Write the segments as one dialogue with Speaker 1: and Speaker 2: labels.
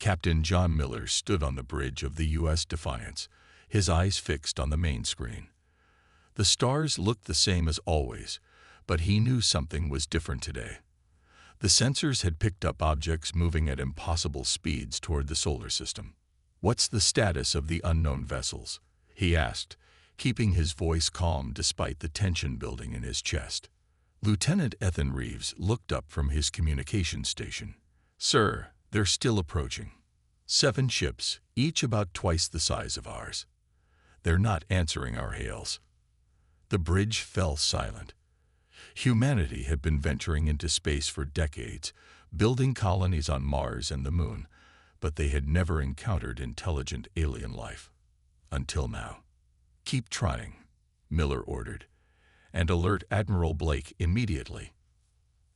Speaker 1: Captain John Miller stood on the bridge of the U.S. Defiance, his eyes fixed on the main screen. The stars looked the same as always, but he knew something was different today. The sensors had picked up objects moving at impossible speeds toward the solar system. "What's the status of the unknown vessels?" he asked, keeping his voice calm despite the tension building in his chest. Lieutenant Ethan Reeves looked up from his communications station. "Sir, they're still approaching. 7 ships, each about twice the size of ours. They're not answering our hails." The bridge fell silent. Humanity had been venturing into space for decades, building colonies on Mars and the Moon, but they had never encountered intelligent alien life. Until now. "Keep trying," Miller ordered, "and alert Admiral Blake immediately."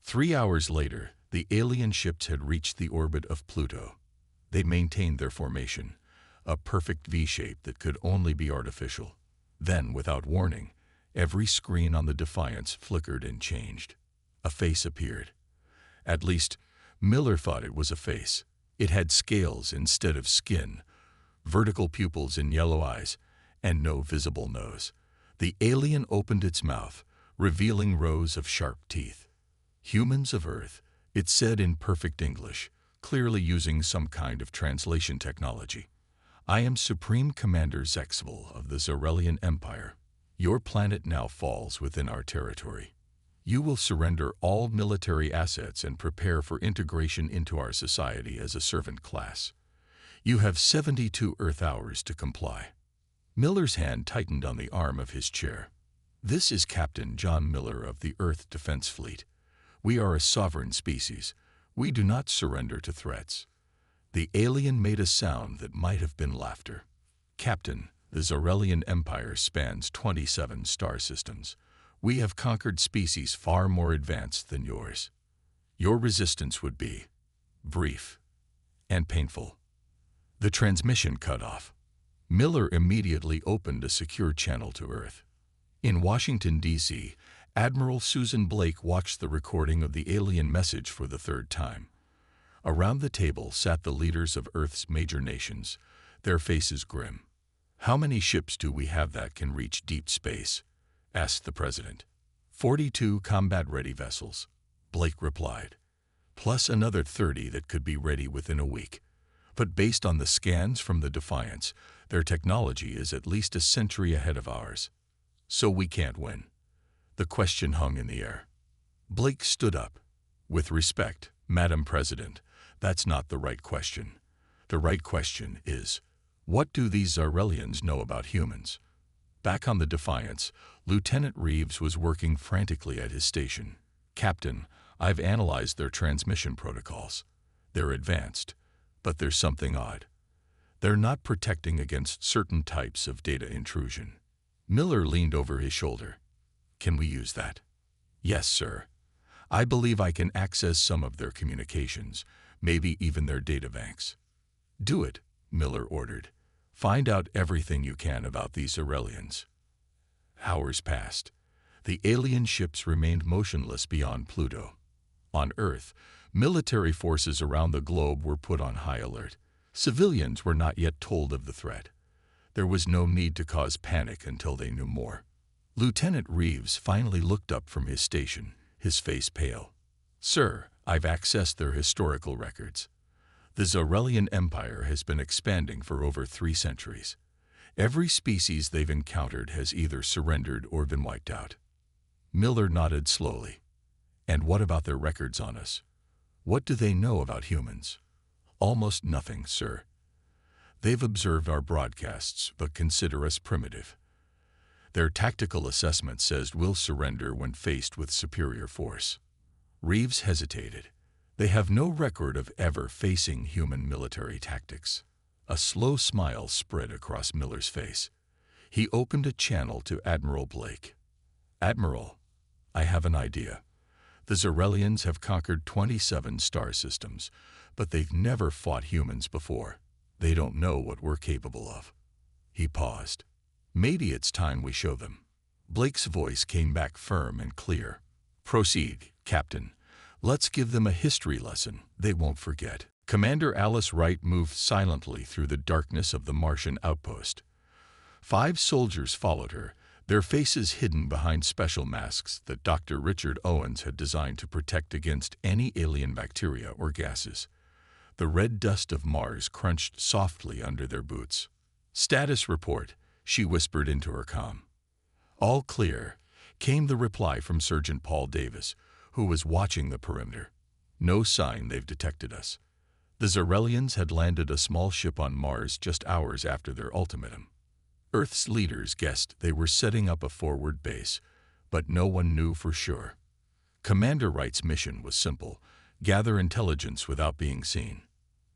Speaker 1: 3 hours later, the alien ships had reached the orbit of Pluto. They maintained their formation, a perfect V-shape that could only be artificial. Then, without warning, every screen on the Defiance flickered and changed. A face appeared. At least, Miller thought it was a face. It had scales instead of skin, vertical pupils and yellow eyes, and no visible nose. The alien opened its mouth, revealing rows of sharp teeth. "Humans of Earth," it said in perfect English, clearly using some kind of translation technology. "I am Supreme Commander Zexval of the Zarelian Empire. Your planet now falls within our territory. You will surrender all military assets and prepare for integration into our society as a servant class. You have 72 Earth hours to comply." Miller's hand tightened on the arm of his chair. "This is Captain John Miller of the Earth Defense Fleet. We are a sovereign species. We do not surrender to threats." The alien made a sound that might have been laughter. "Captain, the Zarelian Empire spans 27 star systems. We have conquered species far more advanced than yours. Your resistance would be brief and painful." The transmission cut off. Miller immediately opened a secure channel to Earth. In Washington, D.C., Admiral Susan Blake watched the recording of the alien message for the 3rd time. Around the table sat the leaders of Earth's major nations, their faces grim. "How many ships do we have that can reach deep space?" asked the president. 42 combat-ready vessels," Blake replied, "plus another 30 that could be ready within a week. But based on the scans from the Defiance, their technology is at least a century ahead of ours. So we can't win." The question hung in the air. Blake stood up. "With respect, Madam President, that's not the right question. The right question is, what do these Zarelians know about humans?" Back on the Defiance, Lieutenant Reeves was working frantically at his station. "Captain, I've analyzed their transmission protocols. They're advanced, but there's something odd. They're not protecting against certain types of data intrusion." Miller leaned over his shoulder. "Can we use that?" "Yes, sir. I believe I can access some of their communications, maybe even their data banks." "Do it," Miller ordered. "Find out everything you can about these Zarelians." Hours passed. The alien ships remained motionless beyond Pluto. On Earth, military forces around the globe were put on high alert. Civilians were not yet told of the threat. There was no need to cause panic until they knew more. Lieutenant Reeves finally looked up from his station, his face pale. "Sir, I've accessed their historical records. The Zarelian Empire has been expanding for over 3 centuries. Every species they've encountered has either surrendered or been wiped out." Miller nodded slowly. "And what about their records on us? What do they know about humans?" "Almost nothing, sir. They've observed our broadcasts, but consider us primitive. Their tactical assessment says we'll surrender when faced with superior force." Reeves hesitated. "They have no record of ever facing human military tactics." A slow smile spread across Miller's face. He opened a channel to Admiral Blake. "Admiral, I have an idea. The Zarelians have conquered 27 star systems, but they've never fought humans before. They don't know what we're capable of." He paused. "Maybe it's time we show them." Blake's voice came back firm and clear. "Proceed, Captain. Let's give them a history lesson they won't forget." Commander Alice Wright moved silently through the darkness of the Martian outpost. 5 soldiers followed her, their faces hidden behind special masks that Dr. Richard Owens had designed to protect against any alien bacteria or gases. The red dust of Mars crunched softly under their boots. "Status report," she whispered into her comm. "All clear," came the reply from Sergeant Paul Davis, who was watching the perimeter. "No sign they've detected us." The Zarelians had landed a small ship on Mars just hours after their ultimatum. Earth's leaders guessed they were setting up a forward base, but no one knew for sure. Commander Wright's mission was simple: gather intelligence without being seen.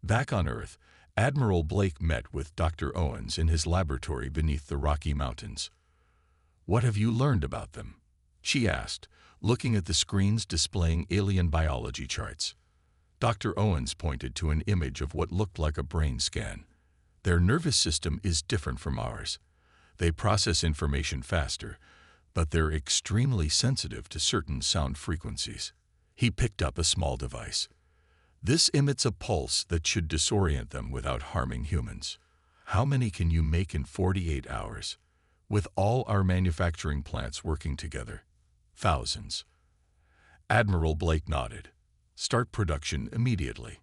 Speaker 1: Back on Earth, Admiral Blake met with Dr. Owens in his laboratory beneath the Rocky Mountains. "What have you learned about them?" she asked, looking at the screens displaying alien biology charts. Dr. Owens pointed to an image of what looked like a brain scan. "Their nervous system is different from ours. They process information faster, but they're extremely sensitive to certain sound frequencies." He picked up a small device. "This emits a pulse that should disorient them without harming humans. How many can you make in 48 hours? With all our manufacturing plants working together?" "Thousands." Admiral Blake nodded. "Start production immediately."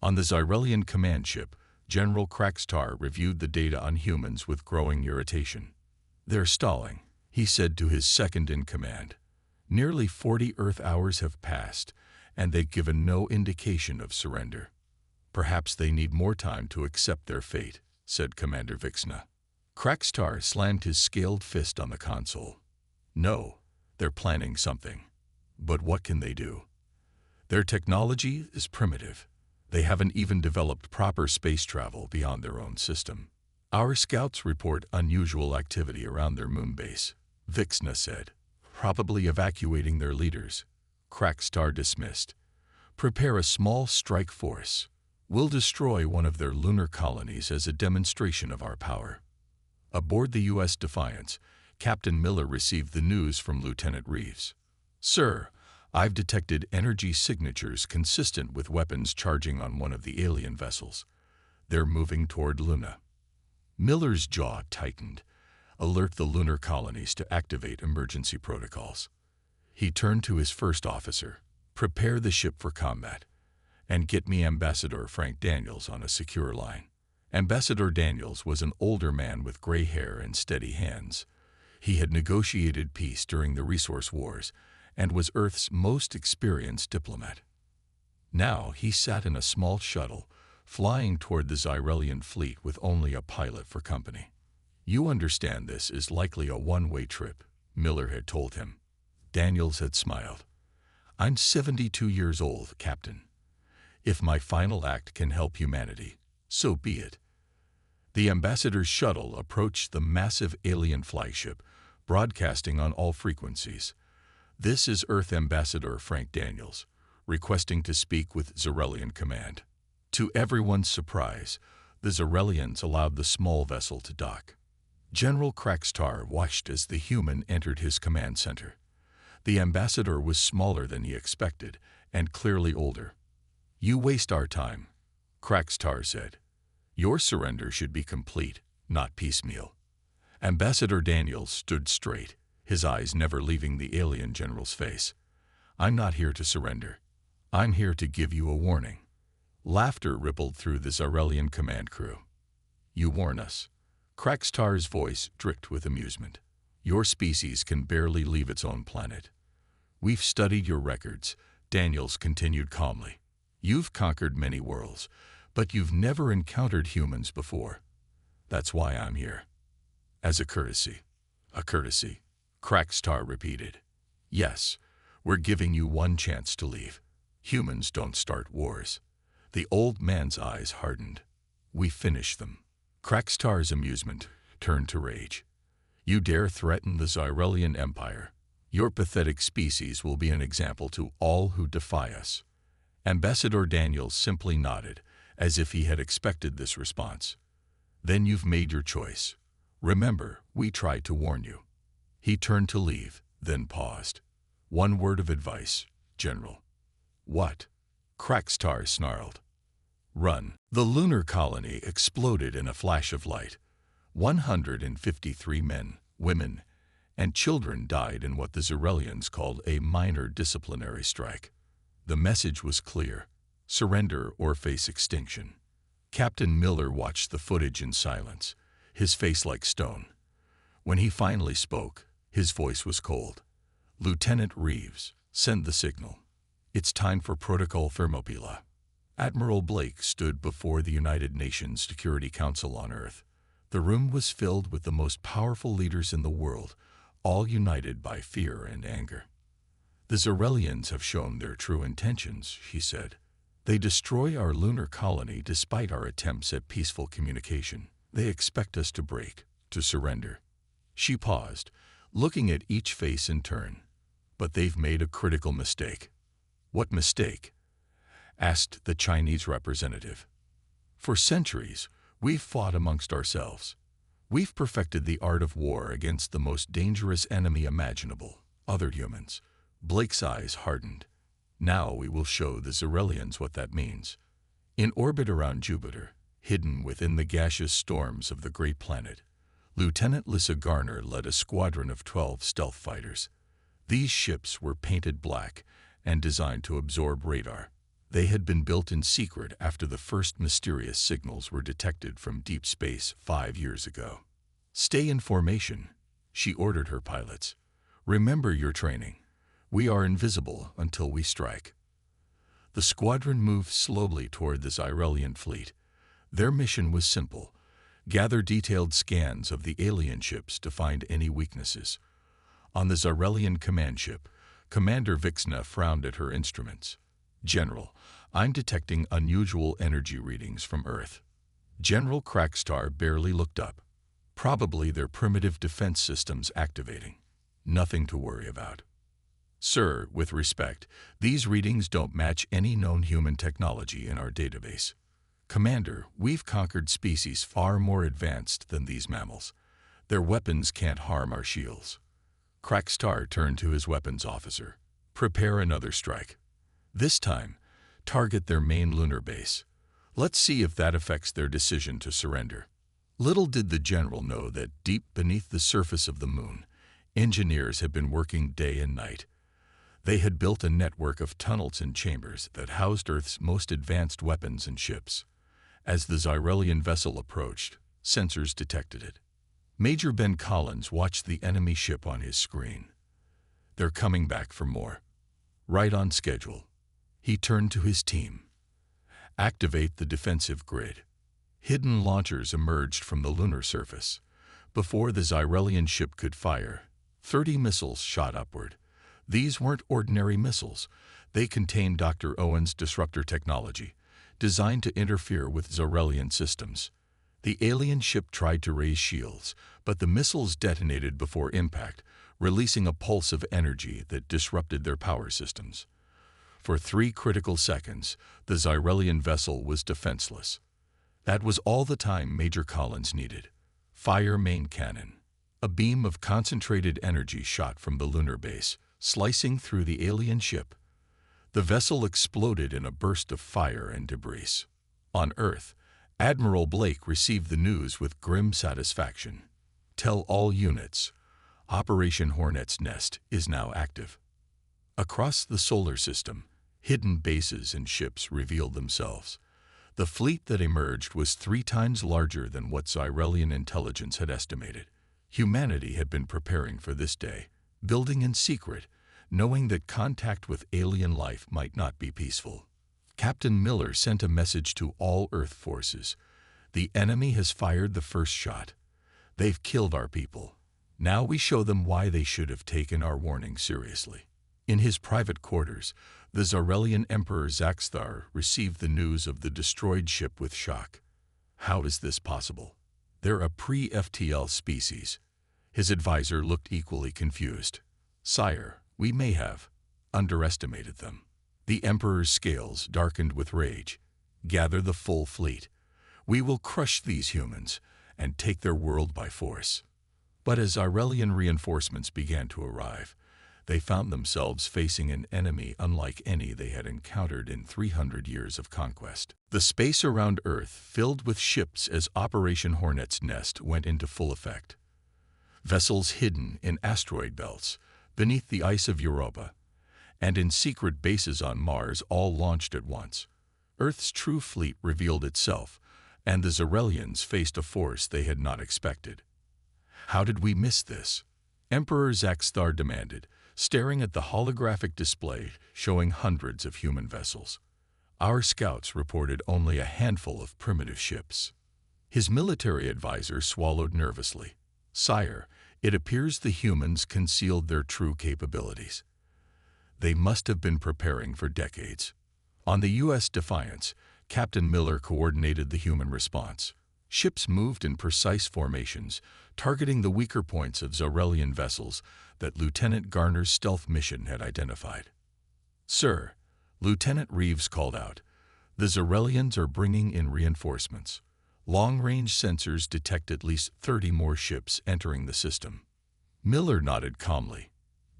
Speaker 1: On the Zyrelian command ship, General Kraxtar reviewed the data on humans with growing irritation. "They're stalling," he said to his second-in-command. "Nearly 40 Earth hours have passed, and they've given no indication of surrender." "Perhaps they need more time to accept their fate," said Commander Vixna. Kraxtar slammed his scaled fist on the console. "No, they're planning something. But what can they do? Their technology is primitive. They haven't even developed proper space travel beyond their own system. Our scouts report unusual activity around their moon base," Vixna said. "Probably evacuating their leaders." Kraxtar dismissed. "Prepare a small strike force. We'll destroy one of their lunar colonies as a demonstration of our power." Aboard the U.S. Defiance, Captain Miller received the news from Lieutenant Reeves. "Sir, I've detected energy signatures consistent with weapons charging on one of the alien vessels. They're moving toward Luna." Miller's jaw tightened. "Alert the lunar colonies to activate emergency protocols." He turned to his first officer. "Prepare the ship for combat. And get me Ambassador Frank Daniels on a secure line." Ambassador Daniels was an older man with gray hair and steady hands. He had negotiated peace during the Resource Wars and was Earth's most experienced diplomat. Now he sat in a small shuttle, flying toward the Zyrelian fleet with only a pilot for company. "You understand this is likely a one-way trip," Miller had told him. Daniels had smiled. "I'm 72 years old, Captain. If my final act can help humanity, so be it." The ambassador's shuttle approached the massive alien flagship, broadcasting on all frequencies. "This is Earth Ambassador Frank Daniels, requesting to speak with Zarelian Command." To everyone's surprise, the Zarelians allowed the small vessel to dock. General Kraxtar watched as the human entered his command center. The ambassador was smaller than he expected, and clearly older. "You waste our time," Kraxtar said. "Your surrender should be complete, not piecemeal." Ambassador Daniels stood straight, his eyes never leaving the alien general's face. "I'm not here to surrender. I'm here to give you a warning." Laughter rippled through the Zarelian command crew. "You warn us." Kraxtar's voice dripped with amusement. "Your species can barely leave its own planet." "We've studied your records," Daniels continued calmly. "You've conquered many worlds, but you've never encountered humans before. That's why I'm here." "As a courtesy." "A courtesy," Kraxtar repeated. "Yes, we're giving you one chance to leave. Humans don't start wars." The old man's eyes hardened. "We finish them." Kraxtar's amusement turned to rage. "You dare threaten the Zyrelian Empire? Your pathetic species will be an example to all who defy us." Ambassador Daniels simply nodded, as if he had expected this response. "Then you've made your choice. Remember, we tried to warn you." He turned to leave, then paused. "One word of advice, General." "What?" Kraxtar snarled. Run. The lunar colony exploded in a flash of light. 153 men, women, and children died in what the Xerelians called a minor disciplinary strike. The message was clear: surrender or face extinction. Captain Miller watched the footage in silence, his face like stone. When he finally spoke, his voice was cold. "Lieutenant Reeves, send the signal. It's time for Protocol Thermopylae." Admiral Blake stood before the United Nations Security Council on Earth. The room was filled with the most powerful leaders in the world, all united by fear and anger. "The Xerelians have shown their true intentions," he said. "They destroy our lunar colony despite our attempts at peaceful communication. They expect us to break, to surrender." She paused, looking at each face in turn. "But they've made a critical mistake." "What mistake?" asked the Chinese representative. "For centuries, we've fought amongst ourselves. We've perfected the art of war against the most dangerous enemy imaginable, other humans." Blake's eyes hardened. "Now we will show the Xerelians what that means." In orbit around Jupiter, hidden within the gaseous storms of the great planet, Lieutenant Lissa Garner led a squadron of 12 stealth fighters. These ships were painted black and designed to absorb radar. They had been built in secret after the first mysterious signals were detected from deep space 5 years ago. "Stay in formation," she ordered her pilots. "Remember your training. We are invisible until we strike." The squadron moved slowly toward the Xerelian fleet. Their mission was simple: gather detailed scans of the alien ships to find any weaknesses. On the Xerelian command ship, Commander Vixna frowned at her instruments. "General, I'm detecting unusual energy readings from Earth." General Crackstar barely looked up. "Probably their primitive defense systems activating. Nothing to worry about." "Sir, with respect, these readings don't match any known human technology in our database." "Commander, we've conquered species far more advanced than these mammals. Their weapons can't harm our shields." Crackstar turned to his weapons officer. "Prepare another strike. This time, target their main lunar base. Let's see if that affects their decision to surrender." Little did the general know that deep beneath the surface of the moon, engineers had been working day and night. They had built a network of tunnels and chambers that housed Earth's most advanced weapons and ships. As the Xerelian vessel approached, sensors detected it. Major Ben Collins watched the enemy ship on his screen. "They're coming back for more. Right on schedule." He turned to his team. "Activate the defensive grid." Hidden launchers emerged from the lunar surface. Before the Xerelian ship could fire, 30 missiles shot upward. These weren't ordinary missiles. They contained Dr. Owen's disruptor technology, designed to interfere with Xerelian systems. The alien ship tried to raise shields, but the missiles detonated before impact, releasing a pulse of energy that disrupted their power systems. For 3 critical seconds, the Xerelian vessel was defenseless. That was all the time Major Collins needed. "Fire main cannon." A beam of concentrated energy shot from the lunar base, slicing through the alien ship. The vessel exploded in a burst of fire and debris. On Earth, Admiral Blake received the news with grim satisfaction. "Tell all units, Operation Hornet's Nest is now active." Across the solar system, hidden bases and ships revealed themselves. The fleet that emerged was 3 times larger than what Xerelian intelligence had estimated. Humanity had been preparing for this day, building in secret, knowing that contact with alien life might not be peaceful. Captain Miller sent a message to all Earth forces. "The enemy has fired the first shot. They've killed our people. Now we show them why they should have taken our warning seriously." In his private quarters, the Xerelian Emperor Zaxthar received the news of the destroyed ship with shock. "How is this possible? They're a pre-FTL species." His advisor looked equally confused. "Sire, we may have underestimated them." The Emperor's scales darkened with rage. "Gather the full fleet. We will crush these humans and take their world by force." But as Xerelian reinforcements began to arrive, they found themselves facing an enemy unlike any they had encountered in 300 years of conquest. The space around Earth filled with ships as Operation Hornet's Nest went into full effect. Vessels hidden in asteroid belts, beneath the ice of Europa, and in secret bases on Mars all launched at once. Earth's true fleet revealed itself, and the Zarelians faced a force they had not expected. "How did we miss this?" Emperor Zaxthar demanded, staring at the holographic display showing hundreds of human vessels. "Our scouts reported only a handful of primitive ships." His military advisor swallowed nervously. "Sire, it appears the humans concealed their true capabilities. They must have been preparing for decades." On the U.S. Defiance, Captain Miller coordinated the human response. Ships moved in precise formations, targeting the weaker points of Zarelian vessels that Lieutenant Garner's stealth mission had identified. "Sir," Lieutenant Reeves called out, "the Zarelians are bringing in reinforcements. Long-range sensors detect at least 30 more ships entering the system." Miller nodded calmly.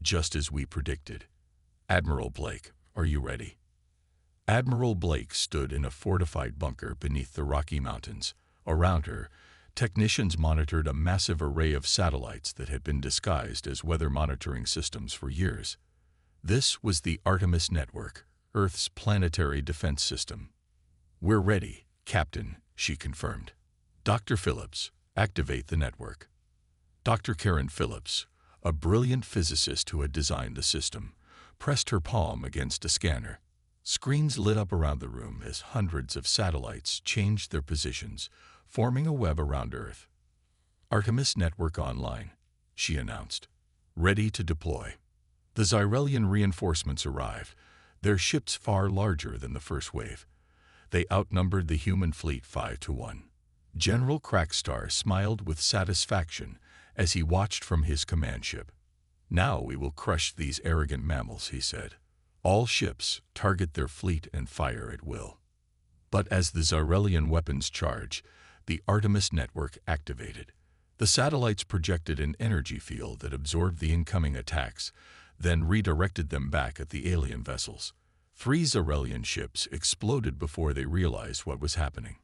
Speaker 1: "Just as we predicted. Admiral Blake, are you ready?" Admiral Blake stood in a fortified bunker beneath the Rocky Mountains. Around her, technicians monitored a massive array of satellites that had been disguised as weather monitoring systems for years. This was the Artemis Network, Earth's planetary defense system. "We're ready, Captain," she confirmed. "Dr. Phillips, activate the network." Dr. Karen Phillips, a brilliant physicist who had designed the system, pressed her palm against a scanner. Screens lit up around the room as hundreds of satellites changed their positions, forming a web around Earth. "Artemis Network online," she announced. "Ready to deploy." The Zarelian reinforcements arrived, their ships far larger than the first wave. They outnumbered the human fleet 5-1. General Crackstar smiled with satisfaction as he watched from his command ship. "Now we will crush these arrogant mammals," he said. "All ships target their fleet and fire at will." But as the Zarelian weapons charge, the Artemis network activated. The satellites projected an energy field that absorbed the incoming attacks, then redirected them back at the alien vessels. 3 Zarelian ships exploded before they realized what was happening.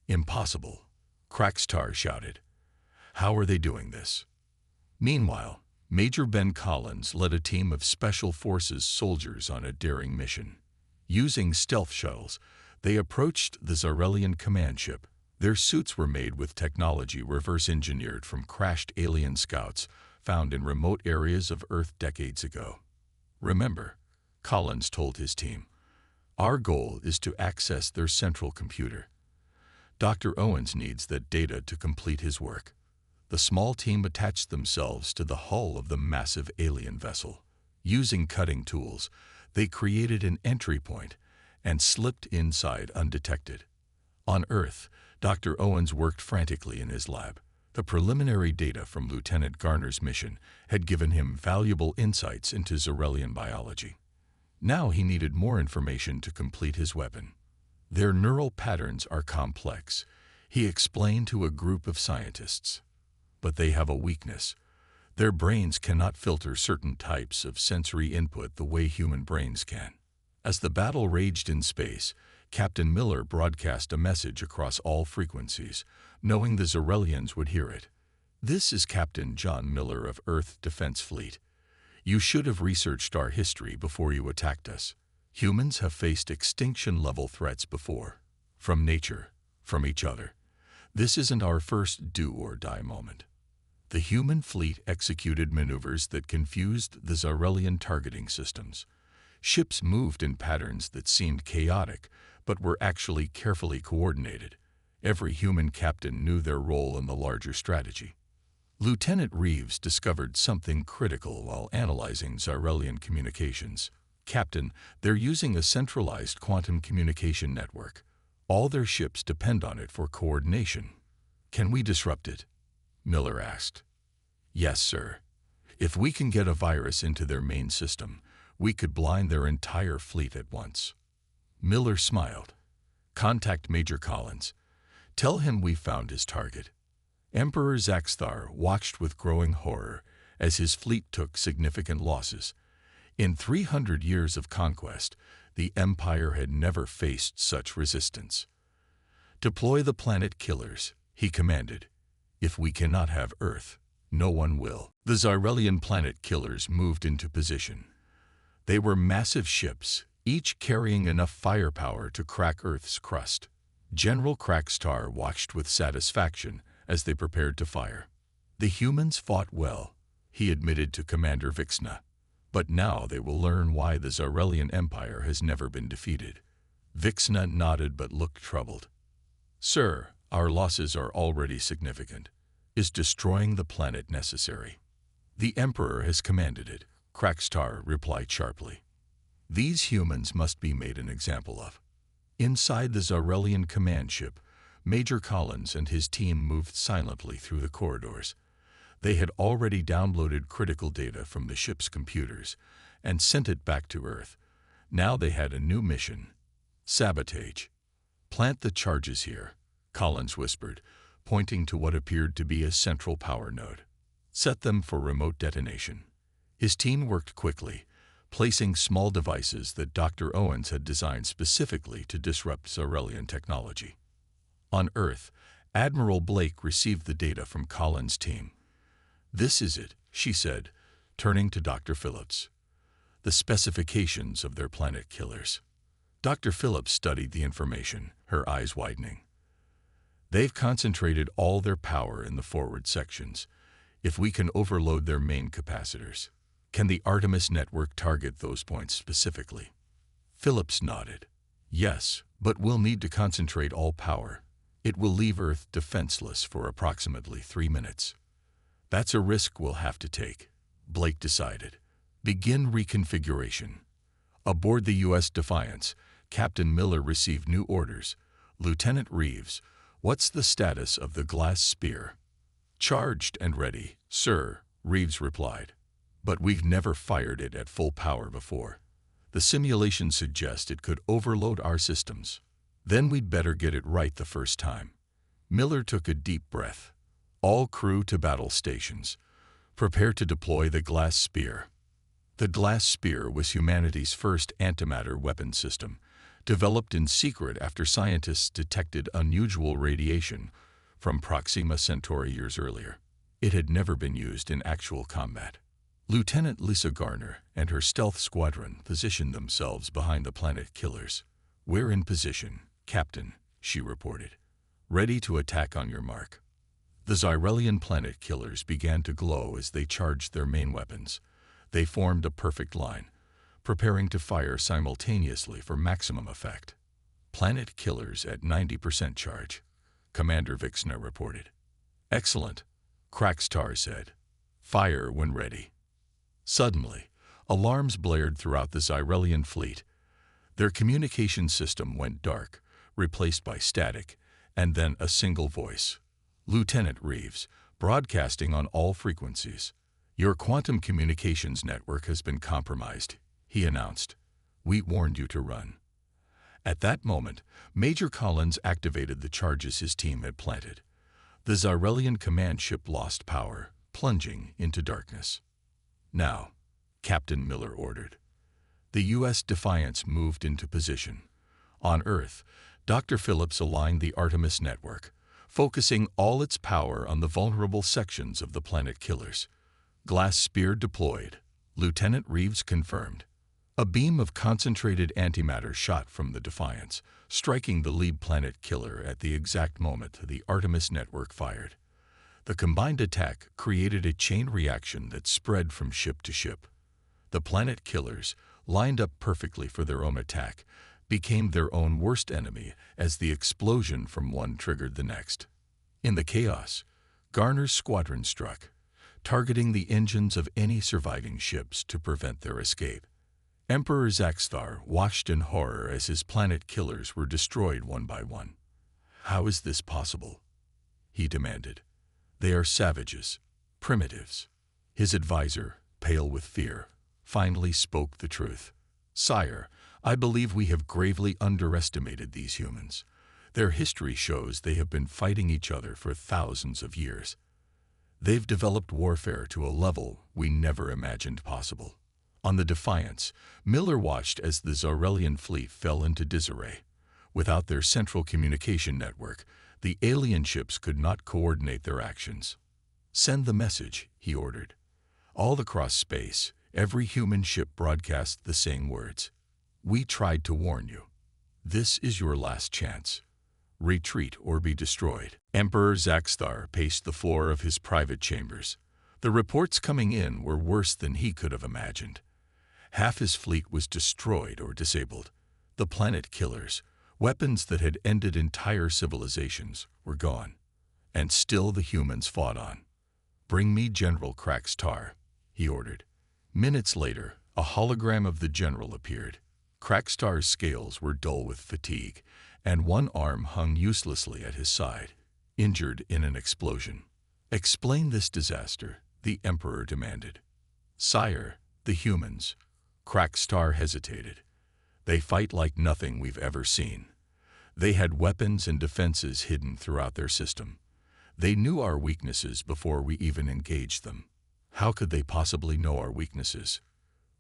Speaker 1: "Impossible," Crackstar shouted. "How are they doing this?" Meanwhile, Major Ben Collins led a team of Special Forces soldiers on a daring mission. Using stealth shuttles, they approached the Zarelian command ship. Their suits were made with technology reverse-engineered from crashed alien scouts found in remote areas of Earth decades ago. "Remember," Collins told his team, "our goal is to access their central computer. Dr. Owens needs that data to complete his work." The small team attached themselves to the hull of the massive alien vessel. Using cutting tools, they created an entry point and slipped inside undetected. On Earth, Dr. Owens worked frantically in his lab. The preliminary data from Lieutenant Garner's mission had given him valuable insights into Zarelian biology. Now he needed more information to complete his weapon. "Their neural patterns are complex," he explained to a group of scientists. "But they have a weakness. Their brains cannot filter certain types of sensory input the way human brains can." As the battle raged in space, Captain Miller broadcast a message across all frequencies, knowing the Zarelians would hear it. "This is Captain John Miller of Earth Defense Fleet. You should have researched our history before you attacked us. Humans have faced extinction-level threats before. From nature, from each other. This isn't our first do-or-die moment." The human fleet executed maneuvers that confused the Zarelian targeting systems. Ships moved in patterns that seemed chaotic, but were actually carefully coordinated. Every human captain knew their role in the larger strategy. Lieutenant Reeves discovered something critical while analyzing Zarelian communications. "Captain, they're using a centralized quantum communication network. All their ships depend on it for coordination. Can we disrupt it?" Miller asked. "Yes, sir. If we can get a virus into their main system, we could blind their entire fleet at once." Miller smiled. "Contact Major Collins. Tell him we found his target." Emperor Zaxthar watched with growing horror as his fleet took significant losses. In 300 years of conquest, the Empire had never faced such resistance. "Deploy the planet killers," he commanded. "If we cannot have Earth, no one will." The Xyrelian planet killers moved into position. They were massive ships, each carrying enough firepower to crack Earth's crust. General Crackstar watched with satisfaction as they prepared to fire. "The humans fought well," he admitted to Commander Vixna. "But now they will learn why the Xyrelian Empire has never been defeated." Vixna nodded but looked troubled. "Sir, our losses are already significant. Is destroying the planet necessary?" "The Emperor has commanded it," Crackstar replied sharply. "These humans must be made an example of." Inside the Xyrelian command ship, Major Collins and his team moved silently through the corridors. They had already downloaded critical data from the ship's computers and sent it back to Earth. Now they had a new mission: sabotage. "Plant the charges here," Collins whispered, pointing to what appeared to be a central power node. "Set them for remote detonation." His team worked quickly, placing small devices that Dr. Owens had designed specifically to disrupt Xyrelian technology. On Earth, Admiral Blake received the data from Collins' team. "This is it," she said, turning to Dr. Phillips. "The specifications of their planet killers." Dr. Phillips studied the information, her eyes widening. "They've concentrated all their power in the forward sections. If we can overload their main capacitors, can the Artemis network target those points specifically?" Phillips nodded. "Yes, but we'll need to concentrate all power. It will leave Earth defenseless for approximately 3 minutes." "That's a risk we'll have to take," Blake decided. "Begin reconfiguration." Aboard the U.S. Defiance, Captain Miller received new orders. "Lieutenant Reeves, what's the status of the glass spear?" "Charged and ready, sir," Reeves replied. "But we've never fired it at full power before. The simulations suggest it could overload our systems. Then we'd better get it right the first time." Miller took a deep breath. "All crew to battle stations. Prepare to deploy the glass spear." The glass spear was humanity's first antimatter weapon system, developed in secret after scientists detected unusual radiation from Proxima Centauri years earlier. It had never been used in actual combat. Lieutenant Lisa Garner and her stealth squadron positioned themselves behind the planet killers. "We're in position, Captain," she reported. "Ready to attack on your mark." The Xyrelian planet killers began to glow as they charged their main weapons. They formed a perfect line, preparing to fire simultaneously for maximum effect. "Planet killers at 90% charge," Commander Vixna reported. "Excellent," Crackstar said. "Fire when ready." Suddenly, alarms blared throughout the Xyrelian fleet. Their communication system went dark, replaced by static, and then a single voice. "Lieutenant Reeves, broadcasting on all frequencies. Your quantum communications network has been compromised," he announced. "We warned you to run." At that moment, Major Collins activated the charges his team had planted. The Xyrelian command ship lost power, plunging into darkness. "Now," Captain Miller ordered. The U.S. Defiance moved into position. On Earth, Dr. Phillips aligned the Artemis network, focusing all its power on the vulnerable sections of the planet killers. "Glass spear deployed," Lieutenant Reeves confirmed. A beam of concentrated antimatter shot from the Defiance, striking the lead planet killer at the exact moment the Artemis network fired. The combined attack created a chain reaction that spread from ship to ship. The planet killers, lined up perfectly for their own attack, became their own worst enemy as the explosion from one triggered the next. In the chaos, Garner's squadron struck, targeting the engines of any surviving ships to prevent their escape. Emperor Zaxthar watched in horror as his planet killers were destroyed one by one. "How is this possible?" he demanded. "They are savages, primitives." His advisor, pale with fear, finally spoke the truth. "Sire, I believe we have gravely underestimated these humans. Their history shows they have been fighting each other for thousands of years. They've developed warfare to a level we never imagined possible. On the Defiance, Miller watched as the Zarelian fleet fell into disarray. Without their central communication network, the alien ships could not coordinate their actions. "Send the message," he ordered. All across space, every human ship broadcast the same words. "We tried to warn you. This is your last chance. Retreat or be destroyed." Emperor Zaxthar paced the floor of his private chambers. The reports coming in were worse than he could have imagined. Half his fleet was destroyed or disabled. The planet killers, weapons that had ended entire civilizations, were gone. And still the humans fought on. "Bring me General Crackstar," he ordered. Minutes later, a hologram of the general appeared. Crackstar's scales were dull with fatigue, and one arm hung uselessly at his side, injured in an explosion. "Explain this disaster," the Emperor demanded. "Sire, the humans." Crackstar hesitated. "They fight like nothing we've ever seen. They had weapons and defenses hidden throughout their system. They knew our weaknesses before we even engaged them. How could they possibly know our weaknesses?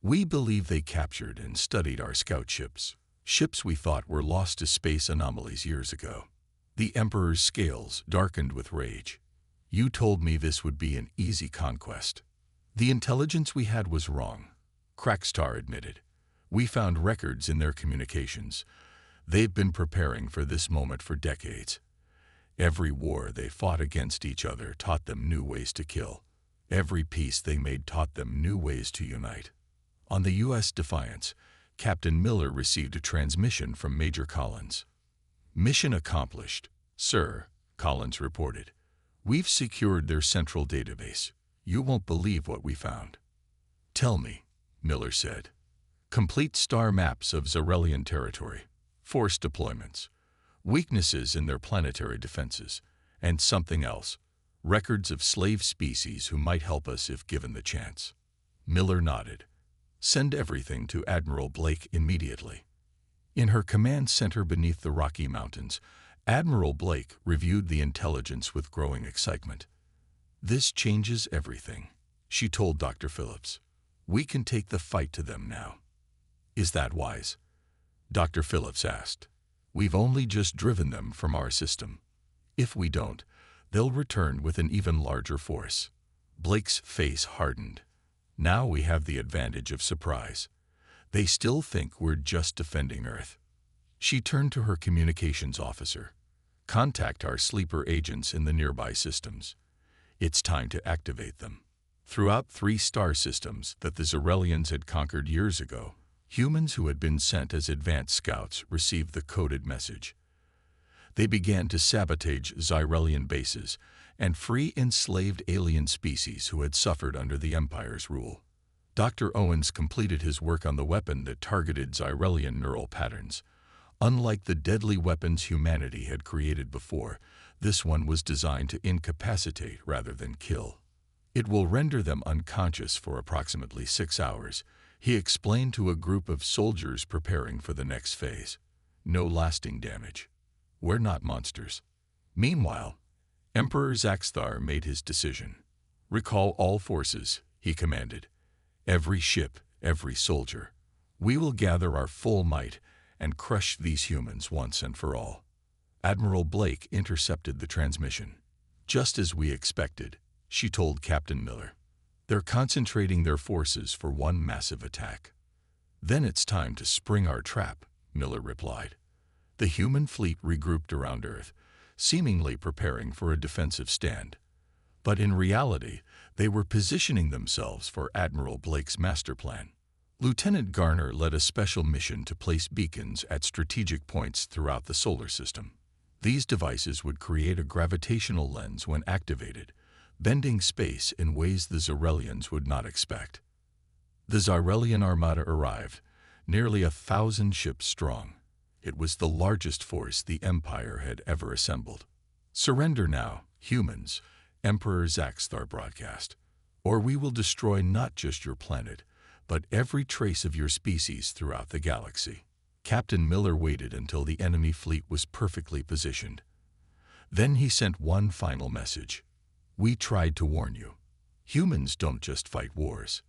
Speaker 1: We believe they captured and studied our scout ships, ships we thought were lost to space anomalies years ago." The Emperor's scales darkened with rage. "You told me this would be an easy conquest." "The intelligence we had was wrong," Crackstar admitted. "We found records in their communications. They've been preparing for this moment for decades. Every war they fought against each other taught them new ways to kill. Every peace they made taught them new ways to unite." On the U.S. Defiance, Captain Miller received a transmission from Major Collins. "Mission accomplished, sir," Collins reported. "We've secured their central database. You won't believe what we found." "Tell me," Miller said. "Complete star maps of Zarelian territory, force deployments, weaknesses in their planetary defenses, and something else, records of slave species who might help us if given the chance." Miller nodded. "Send everything to Admiral Blake immediately." In her command center beneath the Rocky Mountains, Admiral Blake reviewed the intelligence with growing excitement. "This changes everything," she told Dr. Phillips. "We can take the fight to them now." "Is that wise?" Dr. Phillips asked. "We've only just driven them from our system. If we don't, they'll return with an even larger force." Blake's face hardened. "Now we have the advantage of surprise. They still think we're just defending Earth." She turned to her communications officer. "Contact our sleeper agents in the nearby systems. It's time to activate them." Throughout 3 star systems that the Zarelians had conquered years ago, humans who had been sent as advanced scouts received the coded message. They began to sabotage Zarelian bases and free enslaved alien species who had suffered under the Empire's rule. Dr. Owens completed his work on the weapon that targeted Zarelian neural patterns. Unlike the deadly weapons humanity had created before, this one was designed to incapacitate rather than kill. "It will render them unconscious for approximately 6 hours," he explained to a group of soldiers preparing for the next phase. "No lasting damage. We're not monsters." Meanwhile, Emperor Zaxthar made his decision. "Recall all forces," he commanded. "Every ship, every soldier. We will gather our full might and crush these humans once and for all." Admiral Blake intercepted the transmission. "Just as we expected," she told Captain Miller. "They're concentrating their forces for one massive attack." "Then it's time to spring our trap," Miller replied. The human fleet regrouped around Earth, seemingly preparing for a defensive stand. But in reality, they were positioning themselves for Admiral Blake's master plan. Lieutenant Garner led a special mission to place beacons at strategic points throughout the solar system. These devices would create a gravitational lens when activated, bending space in ways the Zarelians would not expect. The Zarelian armada arrived, nearly 1,000 ships strong. It was the largest force the Empire had ever assembled. "Surrender now, humans," Emperor Zaxthar broadcast, "or we will destroy not just your planet, but every trace of your species throughout the galaxy." Captain Miller waited until the enemy fleet was perfectly positioned. Then he sent one final message. "We tried to warn you. Humans don't just fight wars.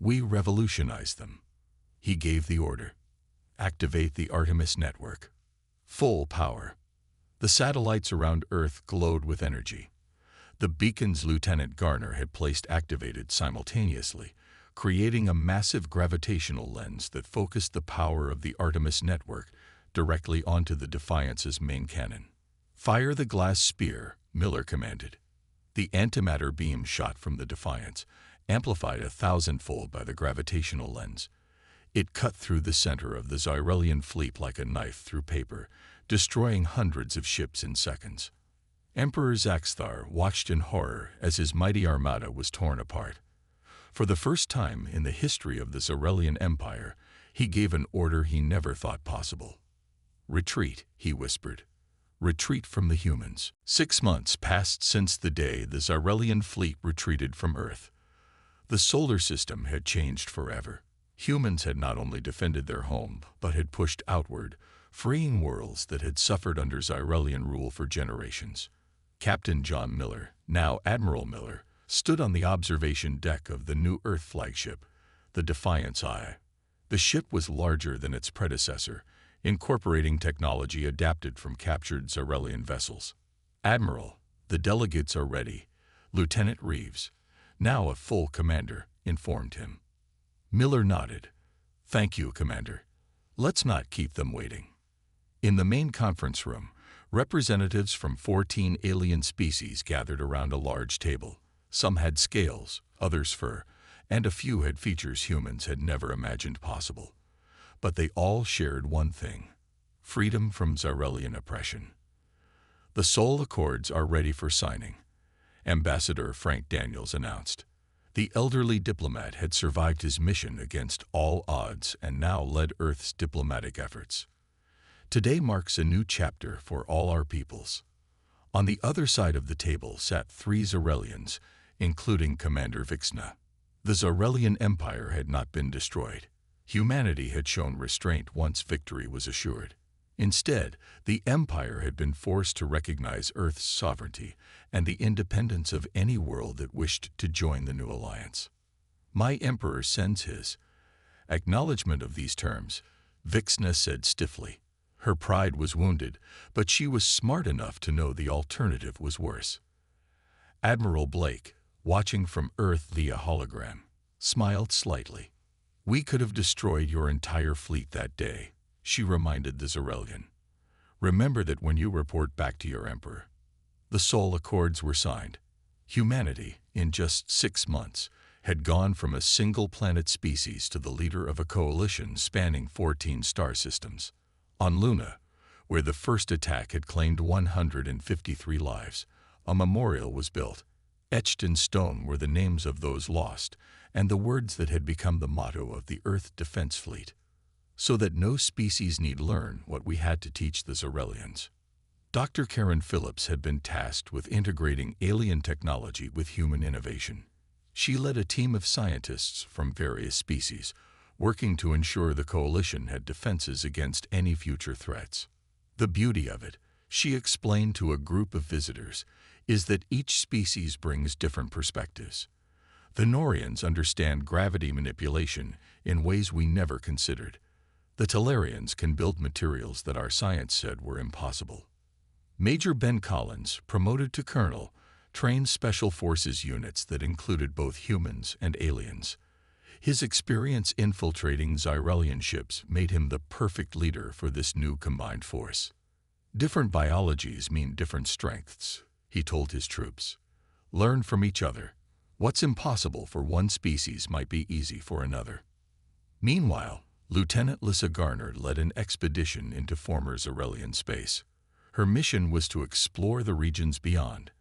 Speaker 1: We revolutionize them. He gave the order. Activate the Artemis network. Full power. The satellites around Earth glowed with energy. The beacons Lieutenant Garner had placed activated simultaneously, creating a massive gravitational lens that focused the power of the Artemis network directly onto the Defiance's main cannon. Fire the glass spear, Miller commanded. The antimatter beam shot from the Defiance, amplified 1,000-fold by the gravitational lens. It cut through the center of the Xyrelian fleet like a knife through paper, destroying hundreds of ships in seconds. Emperor Zaxthar watched in horror as his mighty armada was torn apart. For the first time in the history of the Xyrelian Empire, he gave an order he never thought possible. "Retreat," he whispered. "Retreat from the humans." 6 months passed since the day the Xyrelian fleet retreated from Earth. The solar system had changed forever. Humans had not only defended their home, but had pushed outward, freeing worlds that had suffered under Xyrelian rule for generations. Captain John Miller, now Admiral Miller, stood on the observation deck of the New Earth flagship, the Defiance I. The ship was larger than its predecessor, incorporating technology adapted from captured Xyrelian vessels. "Admiral, the delegates are ready," Lieutenant Reeves, now a full commander, informed him. Miller nodded. "Thank you, Commander. Let's not keep them waiting." In the main conference room, representatives from 14 alien species gathered around a large table. Some had scales, others fur, and a few had features humans had never imagined possible. But they all shared one thing: freedom from Xyrelian oppression. "The Sol Accords are ready for signing," Ambassador Frank Daniels announced. The elderly diplomat had survived his mission against all odds and now led Earth's diplomatic efforts. "Today marks a new chapter for all our peoples." On the other side of the table sat 3 Xyrelians, including Commander Vixna. The Xyrelian Empire had not been destroyed. Humanity had shown restraint once victory was assured. Instead, the Empire had been forced to recognize Earth's sovereignty and the independence of any world that wished to join the new alliance. "My Emperor sends his acknowledgement of these terms," Vixna said stiffly. Her pride was wounded, but she was smart enough to know the alternative was worse. Admiral Blake, watching from Earth via hologram, smiled slightly. "We could have destroyed your entire fleet that day," she reminded the Xyrelian. "Remember that when you report back to your Emperor." The Sol Accords were signed. Humanity, in just 6 months, had gone from a single-planet species to the leader of a coalition spanning 14 star systems. On Luna, where the first attack had claimed 153 lives, a memorial was built. Etched in stone were the names of those lost and the words that had become the motto of the Earth Defense Fleet: "So that no species need learn what we had to teach the Xyrelians." Dr. Karen Phillips had been tasked with integrating alien technology with human innovation. She led a team of scientists from various species, working to ensure the coalition had defenses against any future threats. "The beauty of it," she explained to a group of visitors, "is that each species brings different perspectives. The Norians understand gravity manipulation in ways we never considered. The Talarians can build materials that our science said were impossible." Major Ben Collins, promoted to colonel, trained special forces units that included both humans and aliens. His experience infiltrating Xyrelian ships made him the perfect leader for this new combined force. "Different biologies mean different strengths," he told his troops. "Learn from each other. What's impossible for one species might be easy for another." Meanwhile, Lieutenant Lissa Garner led an expedition into former Xyrelian space. Her mission was to explore the regions beyond,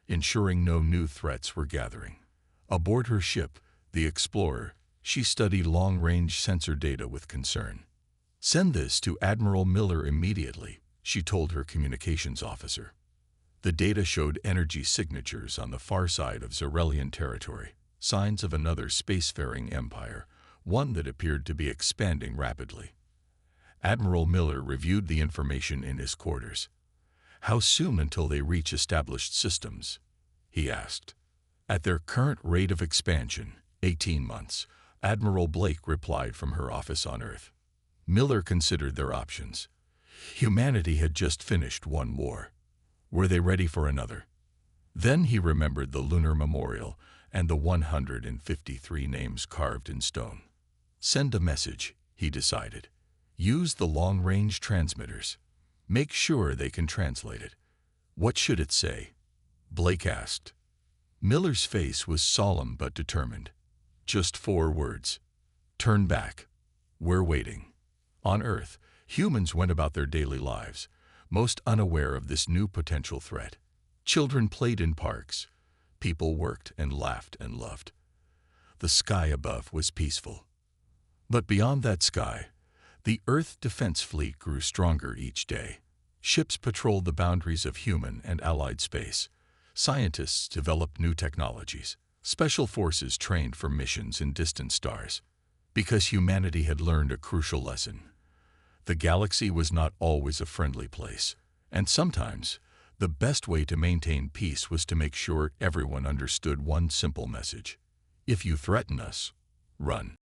Speaker 1: ensuring no new threats were gathering. Aboard her ship, the Explorer, she studied long-range sensor data with concern. "Send this to Admiral Miller immediately," she told her communications officer. The data showed energy signatures on the far side of Xyrelian territory, signs of another spacefaring empire, one that appeared to be expanding rapidly. Admiral Miller reviewed the information in his quarters. "How soon until they reach established systems?" he asked. "At their current rate of expansion, 18 months, Admiral Blake replied from her office on Earth. Miller considered their options. Humanity had just finished one war. Were they ready for another? Then he remembered the lunar memorial and the 153 names carved in stone. Send a message, he decided. Use the long-range transmitters. Make sure they can translate it. What should it say? Blake asked. Miller's face was solemn but determined. Just 4 words. Turn back. We're waiting. On Earth, humans went about their daily lives, most unaware of this new potential threat. Children played in parks. People worked and laughed and loved. The sky above was peaceful. But beyond that sky, the Earth Defense Fleet grew stronger each day. Ships patrolled the boundaries of human and allied space. Scientists developed new technologies. Special forces trained for missions in distant stars. Because humanity had learned a crucial lesson. The galaxy was not always a friendly place, and sometimes the best way to maintain peace was to make sure everyone understood one simple message. If you threaten us, run.